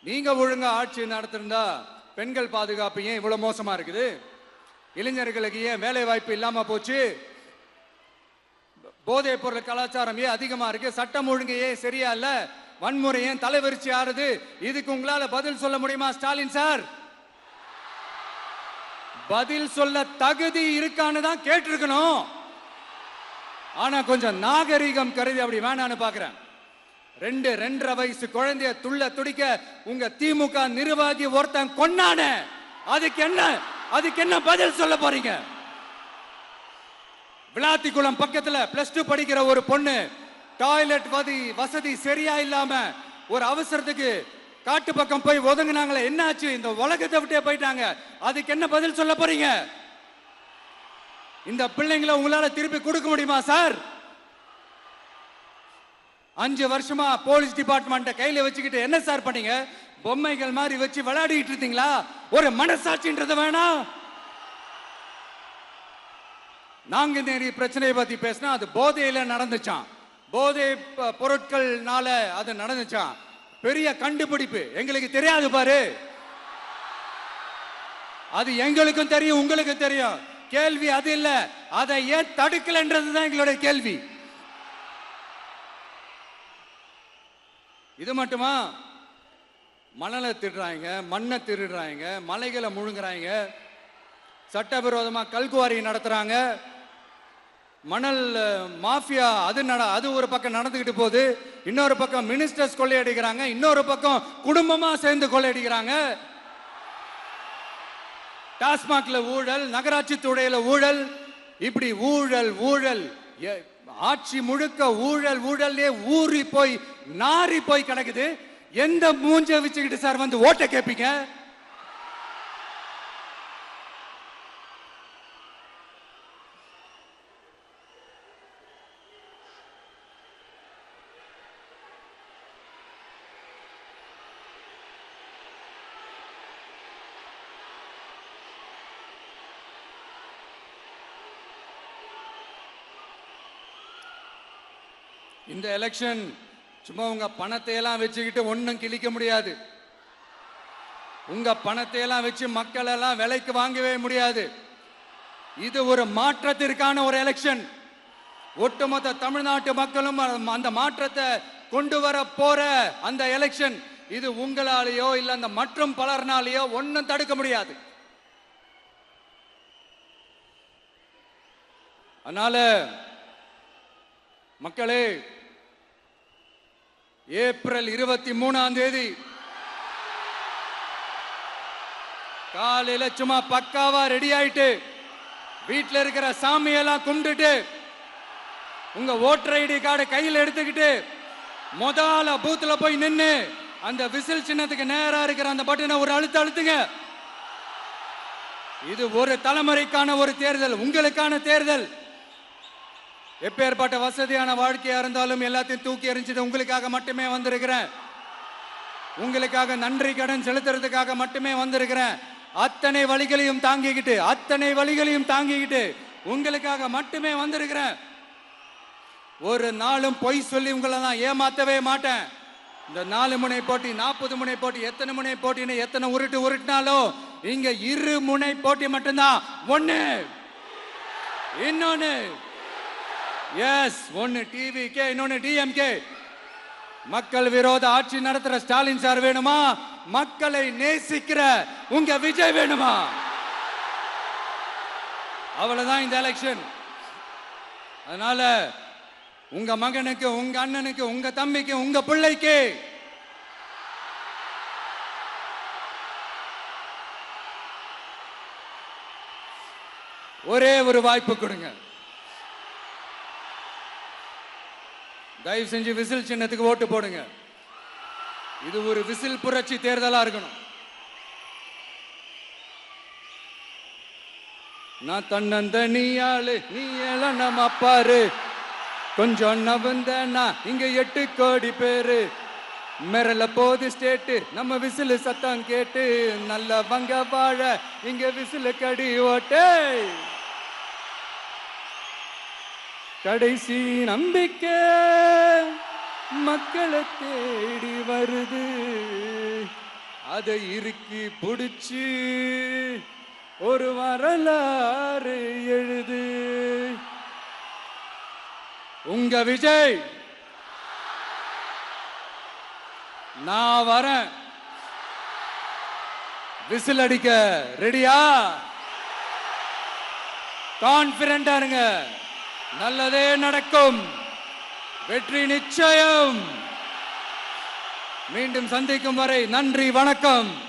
நீங்க ஒழுங்கா ஆட்சி நடத்திருந்தா பெண்கள் பாதுகாப்பு ஏன் இவ்வளவு மோசமா இருக்குது? இளைஞர்களுக்கு ஏன் வேலை வாய்ப்பு இல்லாம போச்சு? போதைப் பொருள் கலாச்சாரம் ஏன் அதிகமா இருக்கு? சட்டம் ஒழுங்கு ஏன் சரியா இல்ல? வன்முறை ஏன் தலைவரிச்சு ஆறுது? இதுக்கு உங்களால பதில் சொல்ல முடியுமா ஸ்டாலின் சார்? பதில் சொல்ல தகுதி இருக்கான்னு தான் கேட்டிருக்கணும். ஆனா கொஞ்சம் நாகரிகம் கருதி அப்படி வேணான்னு பாக்குறேன். 2.5 வயசு குழந்தைய துள்ள துடிக்க உங்க திமுக நிர்வாகி ஒருத்தன் கொன்னான, அதுக்கு என்ன பதில் சொல்ல போறீங்க? விளாத்திக்குளம் பக்கத்துல +2 படிக்கிற ஒரு பொண்ணு டாய்லெட் வசதி சரியா இல்லாம ஒரு அவசரத்துக்கு காட்டு பக்கம் போய் ஒதுங்கினாங்களே, என்னாச்சு? இந்த உலகத்தை விட்டே போயிட்டாங்க. அதுக்கு என்ன பதில் சொல்ல போறீங்க? இந்த பிள்ளைங்களை உங்களால திருப்பி கொடுக்க முடியுமா சார்? 5 வருஷமா போலீஸ் டிபார்ட்மெண்ட்டை கையில வச்சுக்கிட்டு என்ன சார் பண்ணீங்க? பொம்மைகள் மாதிரி வச்சு விளையாடிட்டு இருந்தீங்களா? ஒரு மனசாட்சின்றது வேணாம். நாங்குநேரி பிரச்சனையை பத்தி பேசினா அது போதையில நடந்துச்சான், போதை பொருட்கள்னால அது நடந்துச்சான். பெரிய கண்டுபிடிப்பு எங்களுக்கு தெரியாது பாரு. அது எங்களுக்கும் தெரியும், உங்களுக்கு தெரியும். கேள்வி அது இல்ல, அதை ஏன் தடுக்கலன்றதுதான் எங்களுடைய கேள்வி. இது மட்டுமா? மணலை திருடுறாங்க, மண்ணை திருடுறாங்க, மலைகளை முழுங்குறாங்க, சட்டவிரோதமா கல்குவாரி நடத்துறாங்க, மணல் மாஃபியா அது ஒரு பக்கம் நடந்துகிட்டு போகுது. இன்னொரு பக்கம் மினிஸ்டர்ஸ் கொள்ளையடிக்கிறாங்க, இன்னொரு பக்கம் குடும்பமா சேர்ந்து கொள்ளையடிக்கிறாங்க. டாஸ்மாக்ல ஊழல், நகராட்சி துறையில ஊழல், இப்படி ஊழல் ஊழல், ஆட்சி முழுக்க ஊழல் ஊழல்லே ஊறி போய் நாரி போய் கிடக்குது. எந்த மூஞ்ச வச்சுக்கிட்டு சார் வந்து ஓட்ட கேட்பீங்க? இந்த எலெக்ஷன் சும்மா உங்க பணத்தை எல்லாம் வச்சுக்கிட்டு ஒன்னும் கிழிக்க முடியாது. உங்க பணத்தை எல்லாம் வச்சு மக்கள் எல்லாம் விலைக்கு வாங்கவே முடியாது. இது ஒரு மாற்றத்திற்கான ஒரு எலெக்ஷன். ஒட்டுமொத்த தமிழ்நாட்டு மக்களும் அந்த மாற்றத்தை கொண்டு வர போற அந்த எலெக்ஷன். இது உங்களாலேயோ இல்ல அந்த மற்றும் பலர்னாலேயோ ஒன்னும் தடுக்க முடியாது. அதனால மக்களே, ஏப்ரல் 23ஆம் தேதி காலையில சும்மா பக்காவா ரெடி ஆயிட்டு வீட்டில் இருக்கிற சாமியெல்லாம் கும்பிட்டுட்டு உங்க ஓட்டர் ஐடி கார்டை கையில் எடுத்துக்கிட்டு முதல்ல பூத்துல போய் நின்று அந்த விசில் சின்னத்துக்கு நேரா இருக்கிற அந்த பட்டனை ஒரு அழுத்துங்க. இது ஒரு தலைமுறைக்கான ஒரு தேர்தல், உங்களுக்கான தேர்தல். எப்பேற்பட்ட வசதியான வாழ்க்கையா இருந்தாலும் எல்லாத்தையும் தூக்கி எறிஞ்சிட்டு உங்களுக்காக மட்டுமே வந்திருக்கிறேன். உங்களுக்காக நன்றி கடன் செலுத்துறதுக்காக மட்டுமே வந்திருக்கிறேன். அத்தனை வழிகளையும் தாங்கிக்கிட்டு உங்களுக்காக மட்டுமே வந்திருக்கிறேன். ஒரு நாளும் பொய் சொல்லி உங்களை நான் ஏமாத்தவே மாட்டேன். இந்த 4 முனை போட்டி, 40 முனை போட்டி, எத்தனை முனை போட்டின்னு எத்தனை உருட்டினாலும் இங்க 2 முனை போட்டி மட்டும்தான். ஒண்ணு, இன்னொன்னு எஸ், ஒன்னு டிவிகே, இன்னொன்னு டிஎம்கே. மக்கள் விரோத ஆட்சி நடத்துற ஸ்டாலின் சார் வேணுமா? மக்களை நேசிக்கிற உங்க விஜய் வேணுமா? அவ்வளவுதான் இந்த எலெக்ஷன். அதனால உங்க மகனுக்கு, உங்க அண்ணனுக்கு, உங்க தம்பிக்கு, உங்க பிள்ளைக்கு ஒரே ஒரு வாய்ப்பு கொடுங்க. தயவு செஞ்சு விசில் சின்னத்துக்கு ஓட்டு போடுங்க. இது ஒரு விசில் புரட்சி தேர்தலா இருக்கணும். நான் தன்னந்தனியாளு, நீ ஏளனம் அப்பாரு, கொஞ்சம் நவந்தனா இங்க 8 கோடி பேரு, மிரல போது ஸ்டேட்டு நம்ம விசில் சத்தம் கேட்டு, நல்ல வங்க வாழ இங்க விசில் கடி ஓட்டே, கடைசி நம்பிக்கை மக்களை தேடி வருது. அதை இறுக்கி புடிச்சு ஒரு வரலாறு எழுது. உங்க விஜய் நான் வரேன். விசில் அடிக்க ரெடியா? கான்பிடண்டா இருங்க. நல்லதே நடக்கும். வெற்றி நிச்சயம். மீண்டும் சந்திக்கும் வரை நன்றி, வணக்கம்.